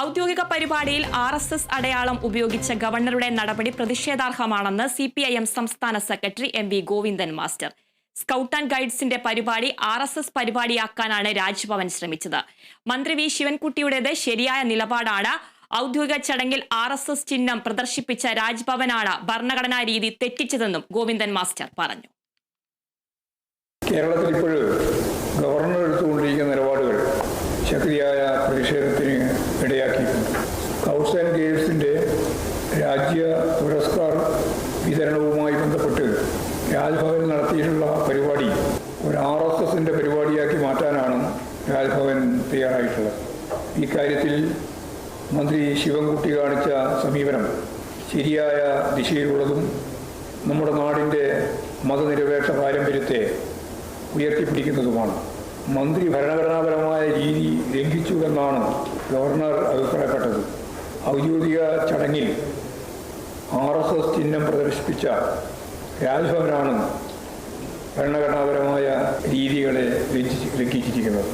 ഔദ്യോഗിക പരിപാടിയിൽ RSS അടയാളം ഉപയോഗിച്ച ഗവർണറുടെ നടപടി പ്രതിഷേധാർഹമാണെന്ന് CPIM സംസ്ഥാന secretary MV Govindan master. Scout and ഗൈഡ്സിന്റെ പരിപാടി RSS പരിപാടിയാക്കാനാണ് രാജ്ഭവൻ ശ്രമിച്ചത്. മന്ത്രി V ശിവൻകുട്ടിയുടേത് ശരിയായ നിലപാടാണ്. ഔദ്യോഗിക ചടങ്ങിൽ RSS ചിഹ്നം പ്രദർശിപ്പിച്ച രാജ്ഭവനാണ് ഭരണഘടനാ രീതി തെറ്റിച്ചതെന്നും ഗോവിന്ദൻ മാസ്റ്റർ പറഞ്ഞു. കേരളത്തിൽ ഇപ്പോൾ ഗവർണർ എടുത്തുകൊണ്ടിരിക്കുന്ന നിലപാടുകൾ ശക്തിയായ പ്രതിഷേധത്തിന് ഇടയാക്കിയിട്ടുണ്ട്. സ്കൗട്ട്സ് ആൻഡ് ഗൈഡ്സിൻ്റെ രാജ്യ പുരസ്കാർ വിതരണവുമായി ബന്ധപ്പെട്ട് രാജ്ഭവൻ നടത്തിയിട്ടുള്ള പരിപാടി ഒരു RSSന്റെ പരിപാടിയാക്കി മാറ്റാനാണ് രാജ്ഭവൻ തയ്യാറായിട്ടുള്ളത്. ഇക്കാര്യത്തിൽ മന്ത്രി ശിവൻകുട്ടി കാണിച്ച സമീപനം ശരിയായ ദിശയിലുള്ളതും നമ്മുടെ നാടിൻ്റെ മതനിരപേക്ഷ പാരമ്പര്യത്തെ ഉയർത്തിപ്പിടിക്കുന്നതുമാണ്. മന്ത്രി ഭരണഘടനാപരമായ രീതി ലംഘിച്ചുവെന്നാണ് ഗവർണർ അഭിപ്രായപ്പെട്ടത്. ഔദ്യോഗിക ചടങ്ങിൽ RSS ചിഹ്നം പ്രദർശിപ്പിച്ച രാജ്ഭവനാണ് ഭരണഘടനാപരമായ രീതികളെ ലംഘിച്ചിരിക്കുന്നത്.